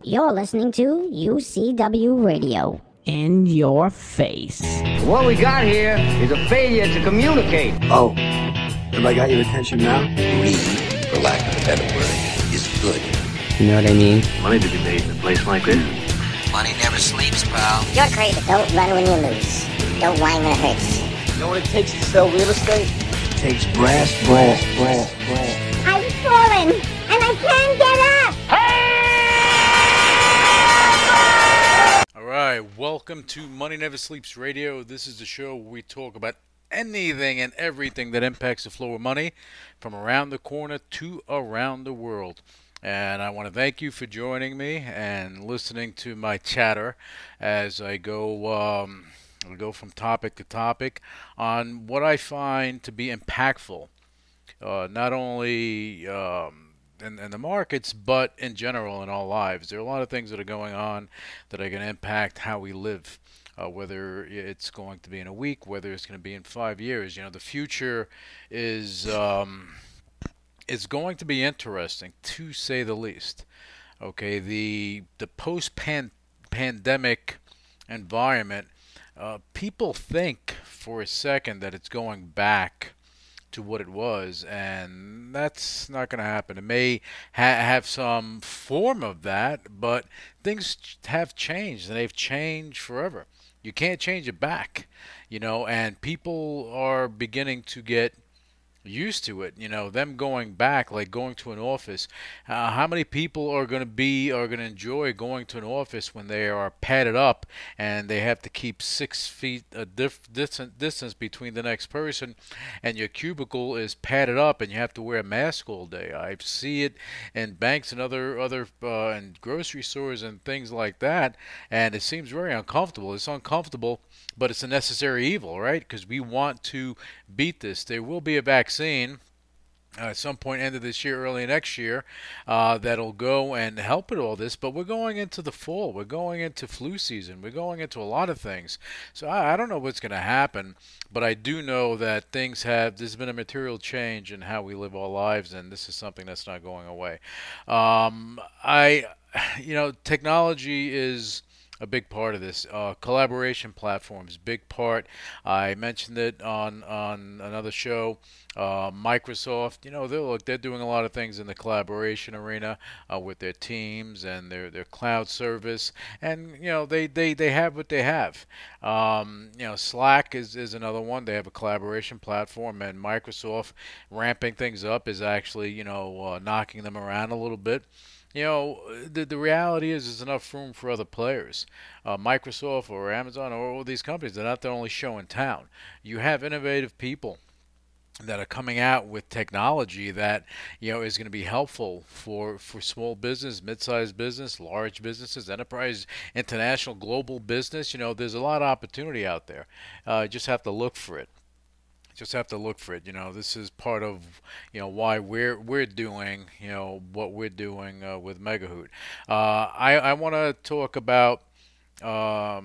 You're listening to UCW Radio. In your face. What we got here is a failure to communicate. Oh, have I got your attention now? Greed, for lack of a better word, is good. You know what I mean? Money to be made in a place like this. Money never sleeps, pal. You're crazy. Don't run when you lose. Don't whine when it hurts. You know what it takes to sell real estate? It takes brass. I've fallen, and I can't get up. Alright, welcome to Money Never Sleeps Radio. This is the show where we talk about anything and everything that impacts the flow of money from around the corner to around the world. And I want to thank you for joining me and listening to my chatter as I go from topic to topic on what I find to be impactful, not only in the markets, but in general in our lives. There are a lot of things that are going on that are going to impact how we live, whether it's going to be in a week, whether it's going to be in 5 years. You know, the future is going to be interesting, to say the least. Okay, the post-pandemic environment, people think for a second that it's going back to what it was, and that's not going to happen. It may have some form of that, but things have changed, and they've changed forever. You can't change it back, you know, and people are beginning to get used to it, you know, them going back, like going to an office. How many people are going to enjoy going to an office when they are padded up and they have to keep 6 feet a distance between the next person, and your cubicle is padded up and you have to wear a mask all day? I see it in banks and other and grocery stores and things like that, and it seems very uncomfortable. It's uncomfortable, but it's a necessary evil, right? Because we want to beat this. There will be a vaccine at some point end of this year, early next year, that'll go and help with all this. But we're going into the fall. We're going into flu season. We're going into a lot of things. So I don't know what's going to happen, but I do know that there's been a material change in how we live our lives, and this is something that's not going away. Technology is a big part of this. Collaboration platforms, big part. I mentioned it on another show. Microsoft, you know, they're doing a lot of things in the collaboration arena with their teams and their cloud service, and you know they have what they have. Slack is another one. They have a collaboration platform, and Microsoft ramping things up is actually knocking them around a little bit. You know, the reality is there's enough room for other players. Microsoft or Amazon or all these companies, they're not the only show in town. You have innovative people that are coming out with technology that, you know, is going to be helpful for small business, mid-sized business, large businesses, enterprise, international, global business. You know, there's a lot of opportunity out there. Just have to look for it. You know, this is part of, you know, why we're doing, you know, what we're doing with Megahoot. I want to talk about a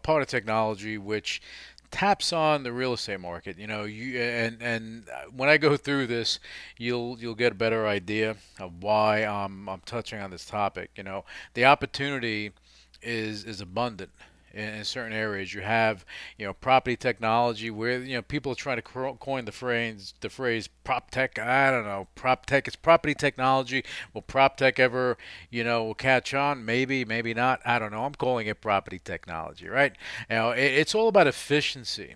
part of technology which taps on the real estate market. You know, and when I go through this, you'll get a better idea of why I'm touching on this topic. You know, the opportunity is abundant. In certain areas, you have, you know, property technology where, you know, people are trying to coin the phrase prop tech. I don't know, prop tech. It's property technology. Will prop tech ever, you know, catch on? Maybe, maybe not. I don't know. I'm calling it property technology, right? You know, it's all about efficiency.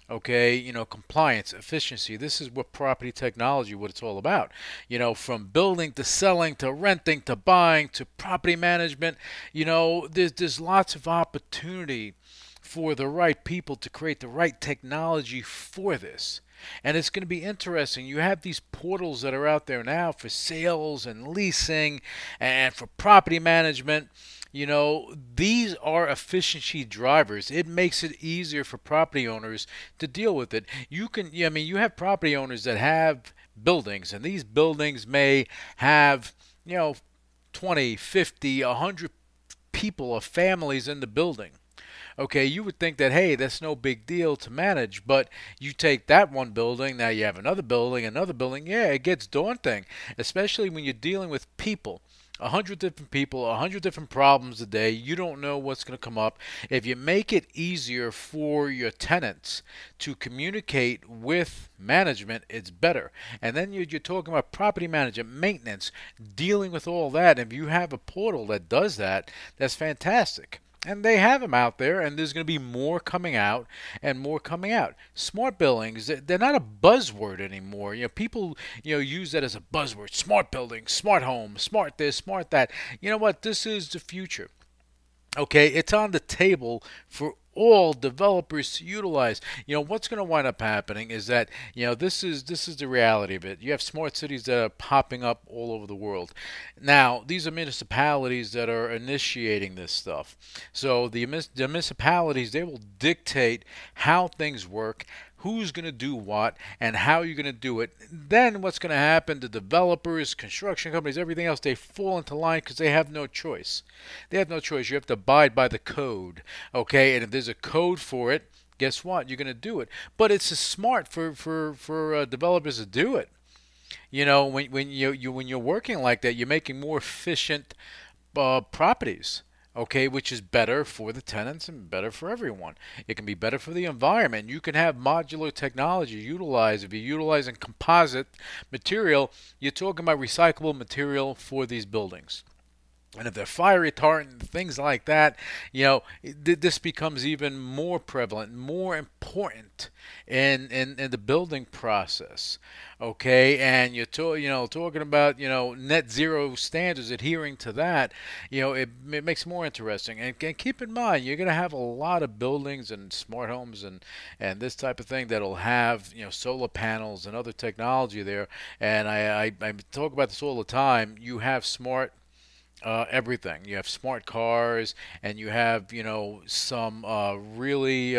Okay, you know, compliance, efficiency. This is what property technology, what it's all about. You know, from building to selling to renting to buying to property management. You know, there's lots of opportunity for the right people to create the right technology for this. And it's going to be interesting. You have these portals that are out there now for sales and leasing and for property management. You know, these are efficiency drivers. It makes it easier for property owners to deal with it. You have property owners that have buildings, and these buildings may have, you know, 20, 50, 100 people or families in the building. Okay, you would think that, hey, that's no big deal to manage, but you take that one building, now you have another building, yeah, it gets daunting, especially when you're dealing with people. 100 different people, 100 different problems a day. You don't know what's going to come up. If you make it easier for your tenants to communicate with management, it's better. And then you're talking about property management, maintenance, dealing with all that. If you have a portal that does that, that's fantastic. And they have them out there, and there's going to be more coming out and more coming out. Smart buildings, they're not a buzzword anymore. People, use that as a buzzword. Smart buildings, smart home, smart this, smart that. You know what? This is the future. Okay, it's on the table for all developers to utilize. What's going to wind up happening is that this is the reality of it. You have smart cities that are popping up all over the world. Now, these are municipalities that are initiating this stuff. So the municipalities, they will dictate how things work, who's going to do what, and how you're going to do it. Then what's going to happen, the developers, construction companies, everything else, they fall into line because they have no choice. They have no choice. You have to abide by the code, okay? And if there's a code for it, guess what? You're going to do it. But it's smart for developers to do it. When you're working like that, you're making more efficient properties. Okay, which is better for the tenants and better for everyone. It can be better for the environment. You can have modular technology utilized. If you're utilizing composite material, you're talking about recyclable material for these buildings. And if they're fire retardant, things like that, this becomes even more prevalent, more important in the building process. Okay, and you're talking about net zero standards, adhering to that. It makes it more interesting. And keep in mind, you're going to have a lot of buildings and smart homes and this type of thing that'll have solar panels and other technology there. And I talk about this all the time. You have smart everything. You have smart cars, and you have some really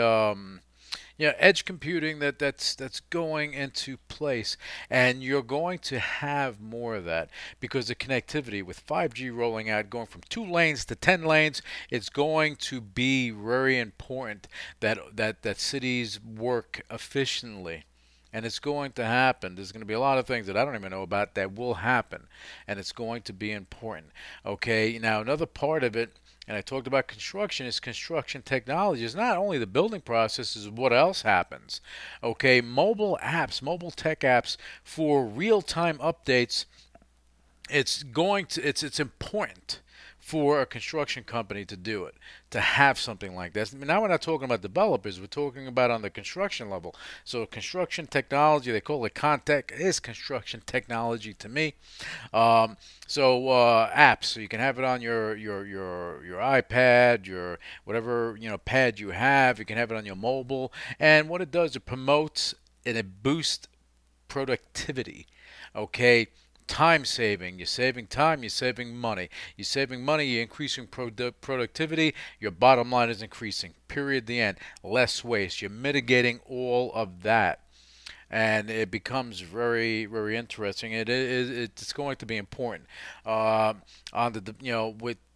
edge computing that's going into place, and you're going to have more of that because the connectivity with 5G rolling out, going from 2 lanes to 10 lanes, it's going to be very important that cities work efficiently. And it's going to happen. There's going to be a lot of things that I don't even know about that will happen, and it's going to be important. Okay, now another part of it, and I talked about construction, is construction technology. It's not only the building process, is what else happens. Okay, mobile apps, mobile tech apps for real-time updates. It's important for a construction company to do it, to have something like this. Now we're not talking about developers, we're talking about on the construction level. So construction technology, they call it Contech, is construction technology to me. Apps, so you can have it on your iPad, your whatever pad you have. You can have it on your mobile, and what it does, it promotes and it boosts productivity. Okay, time saving. You're saving time, you're saving money. You're saving money, you're increasing productivity, your bottom line is increasing. Period, the end. Less waste. You're mitigating all of that. And it becomes very, very interesting. It's going to be important. On the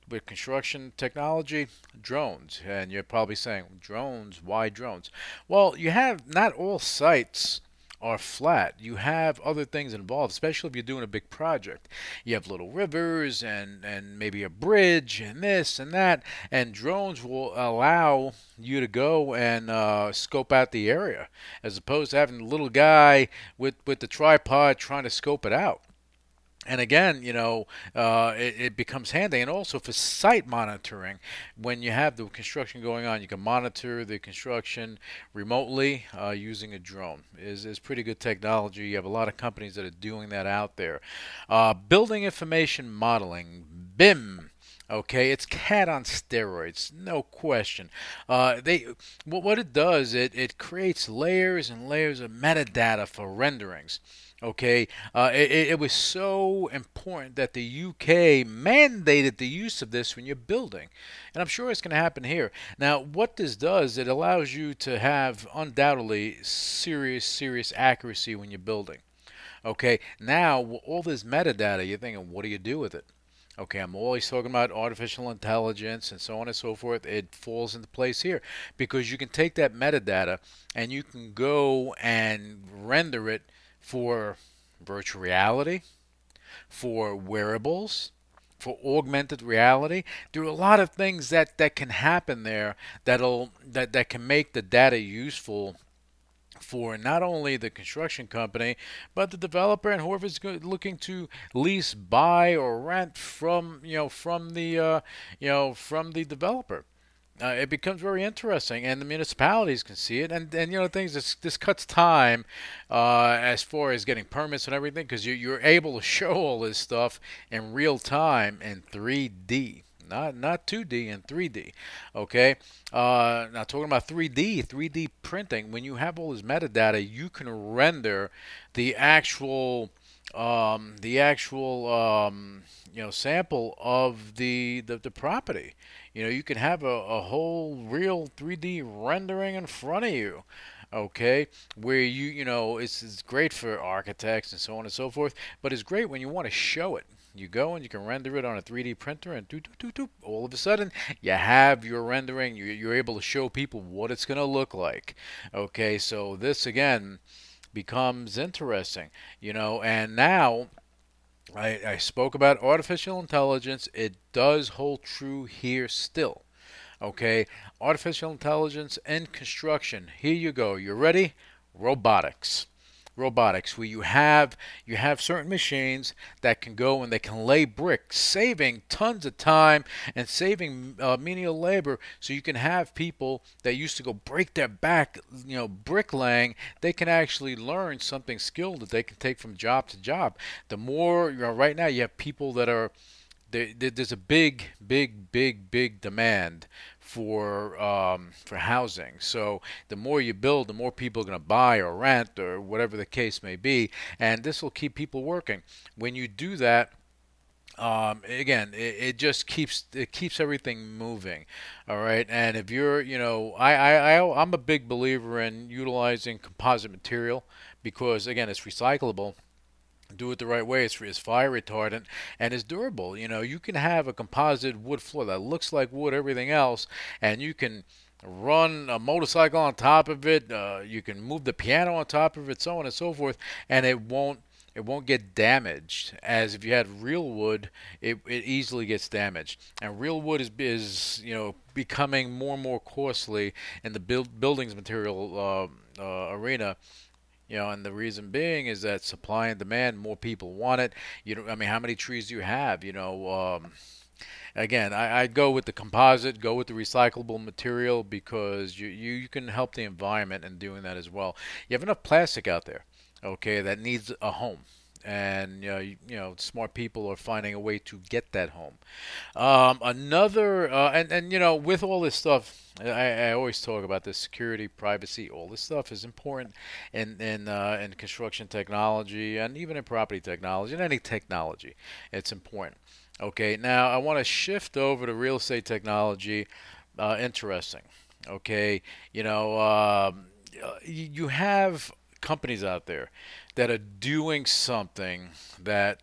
with construction technology, drones. And you're probably saying, drones, why drones? Well, you have not all sites are flat. You have other things involved, especially if you're doing a big project. You have little rivers and maybe a bridge and this and that, and drones will allow you to go and scope out the area, as opposed to having the little guy with the tripod trying to scope it out. And again, it becomes handy. And also for site monitoring, when you have the construction going on, you can monitor the construction remotely using a drone. Is pretty good technology. You have a lot of companies that are doing that out there. Building information modeling, BIM. Okay, it's CAD on steroids, no question. What it does, it creates layers and layers of metadata for renderings. Okay, it was so important that the UK mandated the use of this when you're building, and I'm sure it's going to happen here. Now, what this does, it allows you to have undoubtedly serious accuracy when you're building. Okay, now all this metadata, you're thinking, what do you do with it? Okay, I'm always talking about artificial intelligence and so on and so forth. It falls into place here because you can take that metadata and you can go and render it for virtual reality, for wearables, for augmented reality. There are a lot of things that can happen there that can make the data useful for not only the construction company, but the developer and whoever's looking to lease, buy, or rent from from the developer. It becomes very interesting, and the municipalities can see it, and things. This cuts time as far as getting permits and everything, because you're able to show all this stuff in real time in 3D. Not 2D and 3D, okay? Now talking about 3D printing, when you have all this metadata, you can render the actual sample of the property. You can have a whole real 3D rendering in front of you, okay, where it's great for architects and so on and so forth, but it's great when you want to show it. You go and you can render it on a 3D printer, and all of a sudden you have your rendering. You're able to show people what it's going to look like. Okay, so this again becomes interesting, and now I spoke about artificial intelligence. It does hold true here still. Okay, artificial intelligence and construction. Here you go. You ready? Robotics. Robotics, where you have certain machines that can go and they can lay bricks, saving tons of time and saving menial labor. So you can have people that used to go break their back, bricklaying. They can actually learn something skilled that they can take from job to job. The more, right now you have people that are there's a big demand for housing. So the more you build, the more people are going to buy or rent or whatever the case may be, and this will keep people working. When you do that, again, it just keeps everything moving. All right, and if you're, I'm a big believer in utilizing composite material because again, it's recyclable. Do it the right way. It's fire retardant and it's durable. You can have a composite wood floor that looks like wood, everything else, and you can run a motorcycle on top of it. You can move the piano on top of it, so on and so forth, and it won't get damaged. As if you had real wood, it easily gets damaged. And real wood is becoming more and more costly in the buildings material arena. And the reason being is that supply and demand, more people want it. How many trees do you have? Again, I'd go with the composite, go with the recyclable material because you can help the environment in doing that as well. You have enough plastic out there, okay, that needs a home. And smart people are finding a way to get that home. With all this stuff, I always talk about this: security, privacy. All this stuff is important in construction technology and even in property technology and any technology. It's important. Okay, now I want to shift over to real estate technology. Interesting. Okay, you have companies out there that are doing something that,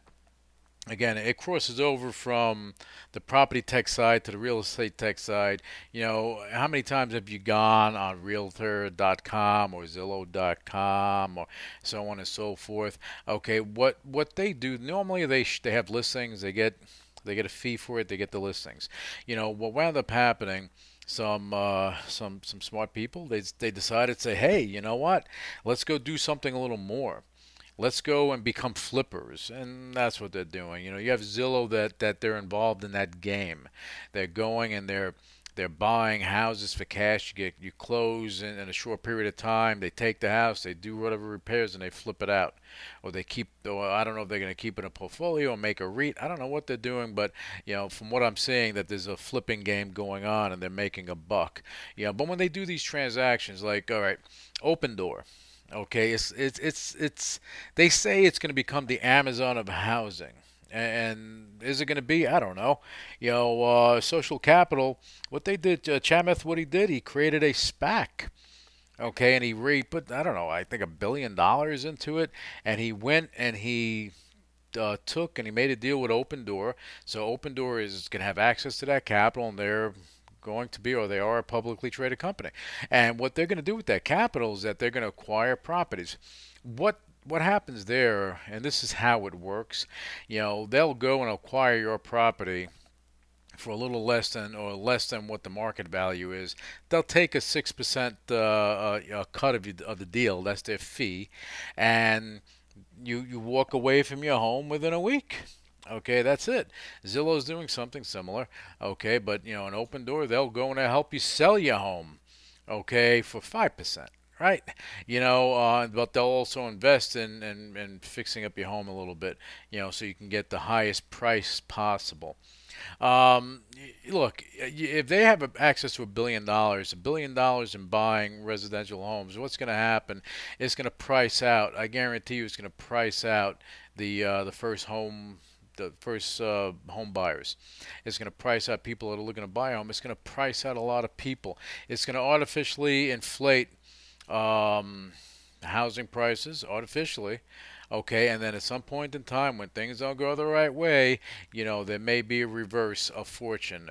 again, it crosses over from the property tech side to the real estate tech side. How many times have you gone on Realtor.com or Zillow.com or so on and so forth? Okay, what they do normally, they have listings. They get a fee for it. They get the listings. What wound up happening, some smart people, they decided to say, hey, you know what? Let's go do something a little more. Let's go and become flippers, and that's what they're doing. You have Zillow that they're involved in that game. They're going and they're buying houses for cash. You close in a short period of time. They take the house, they do whatever repairs, and they flip it out. Or they keep. I don't know if they're going to keep it in a portfolio or make a REIT. I don't know what they're doing, but from what I'm seeing, that there's a flipping game going on, and they're making a buck. But when they do these transactions, like, all right, Open Door. Okay, it's they say it's going to become the Amazon of housing, and is it going to be? I don't know. Social Capital, what they did, Chamath, what he did, he created a SPAC. Okay, and he put, I don't know, I think $1 billion into it, and he went and he took and he made a deal with Open Door. So Open Door is going to have access to that capital, and they're going to be, or they are, a publicly traded company. And what they're going to do with that capital is that they're going to acquire properties. What what happens there, and this is how it works, they'll go and acquire your property for a little less than or less than what the market value is. They'll take a 6% cut of the deal. That's their fee, and you walk away from your home within a week. Okay, that's it. Zillow's doing something similar. Okay, but an open door, they'll go and help you sell your home. Okay, for 5%. Right, but they'll also invest in fixing up your home a little bit, so you can get the highest price possible. Look, if they have access to $1 billion in buying residential homes, what's going to happen? It's going to price out. I guarantee you, it's going to price out the first home. The first home buyers. It's going to price out people that are looking to buy a home. It's going to price out a lot of people. It's going to artificially inflate housing prices artificially. Okay, and then at some point in time when things don't go the right way, there may be a reversal of fortune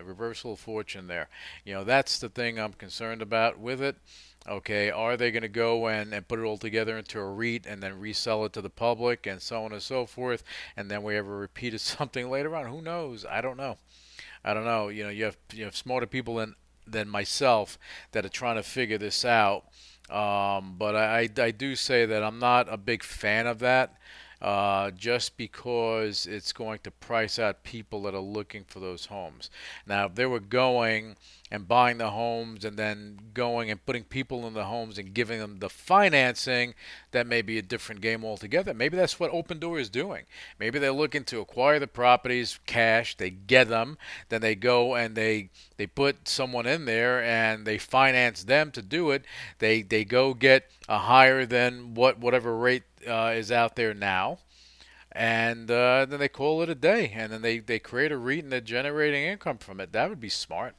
there. That's the thing I'm concerned about with it. Okay, are they going to go and put it all together into a REIT and then resell it to the public and so on and so forth, and then we have a repeat of something later on? Who knows? I don't know. You have smarter people than myself that are trying to figure this out. But I do say that I'm not a big fan of that, just because it's going to price out people that are looking for those homes. Now, if they were going and buying the homes and then going and putting people in the homes and giving them the financing, that may be a different game altogether. Maybe that's what Open Door is doing. Maybe they're looking to acquire the properties cash, they get them, then they go and they put someone in there and they finance them to do it. They go get a higher than whatever rate is out there now, and then they call it a day, and then they create a REIT and they're generating income from it. That would be smart.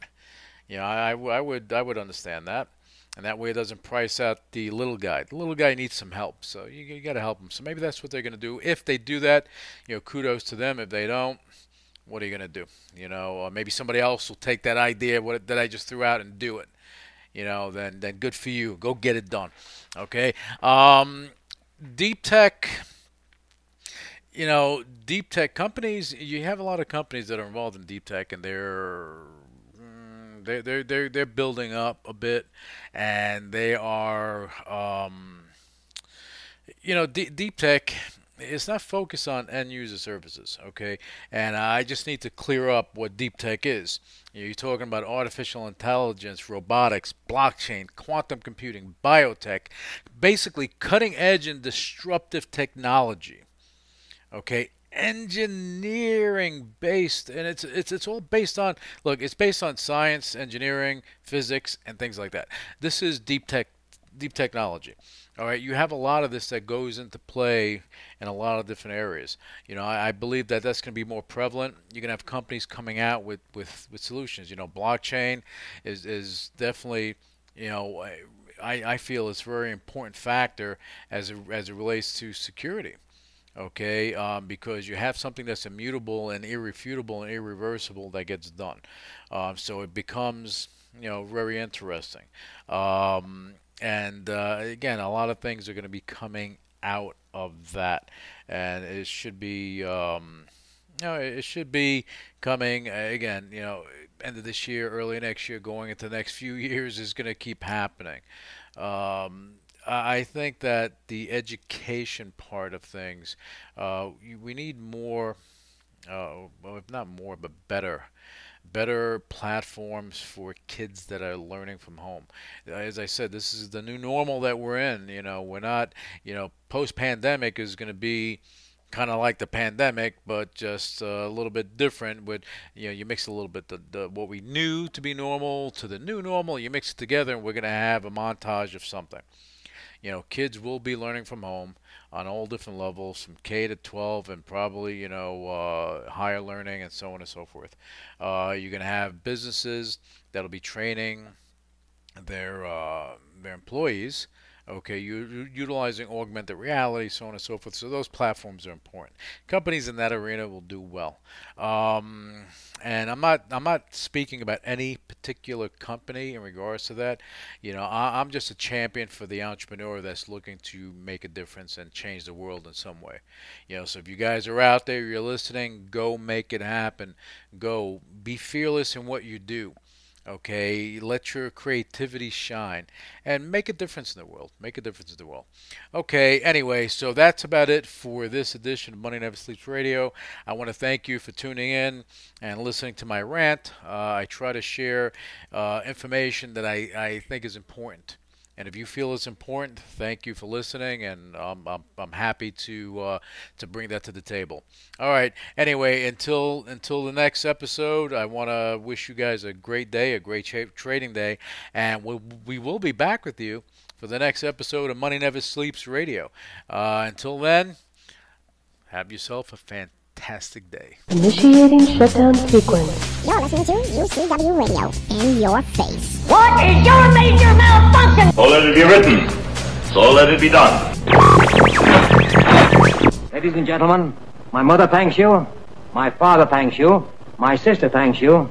I would understand that, and that way it doesn't price out the little guy. The little guy needs some help, so you got to help him. So maybe that's what they're going to do. If they do that, kudos to them. If they don't, what are you going to do? Maybe somebody else will take that idea that I just threw out and do it. Then good for you. Go get it done. Okay. Deep tech. Deep tech companies. You have a lot of companies that are involved in deep tech, and they're building up a bit, and they are deep tech is not focused on end user services, okay? And I just need to clear up what deep tech is. You're talking about artificial intelligence, robotics, blockchain, quantum computing, biotech, basically cutting edge and disruptive technology, okay? Engineering based, and it's all based on, look, it's based on science, engineering, physics, and things like that. This is deep technology. All right, you have a lot of this that goes into play in a lot of different areas. I believe that that's going to be more prevalent. You're going to have companies coming out with solutions. Blockchain is definitely, I feel it's a very important factor as it relates to security. Okay, because you have something that's immutable and irrefutable and irreversible that gets done. So it becomes, very interesting. And again, a lot of things are going to be coming out of that, and it should be, it should be coming again. End of this year, early next year, going into the next few years is going to keep happening. I think that the education part of things, we need more, well, if not more, but better platforms for kids that are learning from home. As I said, this is the new normal that we're in. We're not, post-pandemic is going to be kind of like the pandemic, but just a little bit different. With you mix a little bit the what we knew to be normal to the new normal. You mix it together, and we're going to have a montage of something. Kids will be learning from home on all different levels, from K to 12, and probably, higher learning and so on and so forth. You're going to have businesses that'll be training their employees, Okay, you're utilizing augmented reality, so on and so forth. So those platforms are important. Companies in that arena will do well. And I'm not speaking about any particular company in regards to that. I'm just a champion for the entrepreneur that's looking to make a difference and change the world in some way. So if you guys are out there, you're listening, go make it happen. Go be fearless in what you do. Okay, let your creativity shine and make a difference in the world. Make a difference in the world. Okay, anyway, so that's about it for this edition of Money Never Sleeps Radio. I want to thank you for tuning in and listening to my rant. I try to share information that I think is important. And if you feel it's important, thank you for listening, and I'm happy to bring that to the table. All right. Anyway, until the next episode, I want to wish you guys a great day, a great trading day, and we will be back with you for the next episode of Money Never Sleeps Radio. Until then, have yourself a fantastic day. Initiating shutdown sequence. You're listening to UCW Radio. In your face. What is your major malfunction? So let it be written. So let it be done. Ladies and gentlemen, my mother thanks you, my father thanks you, my sister thanks you,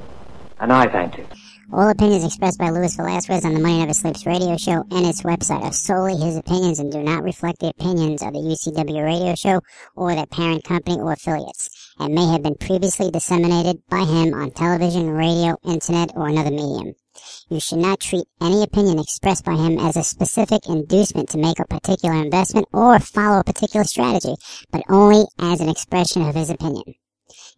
and I thank you. All opinions expressed by Luis Velazquez on the Money Never Sleeps radio show and its website are solely his opinions and do not reflect the opinions of the UCW radio show or their parent company or affiliates, and may have been previously disseminated by him on television, radio, internet, or another medium. You should not treat any opinion expressed by him as a specific inducement to make a particular investment or follow a particular strategy, but only as an expression of his opinion.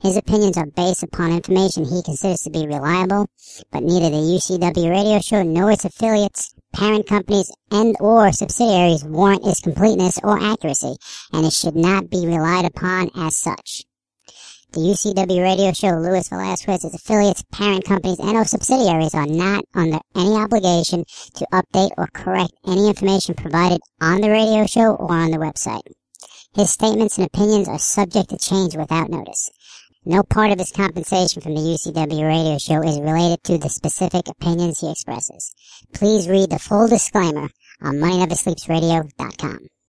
His opinions are based upon information he considers to be reliable, but neither the UCW radio show nor its affiliates, parent companies, and or subsidiaries warrant its completeness or accuracy, and it should not be relied upon as such. The UCW radio show, Luis Velazquez, its affiliates, parent companies, and or subsidiaries are not under any obligation to update or correct any information provided on the radio show or on the website. His statements and opinions are subject to change without notice. No part of his compensation from the UCW radio show is related to the specific opinions he expresses. Please read the full disclaimer on MoneyNeverSleepsRadio.com.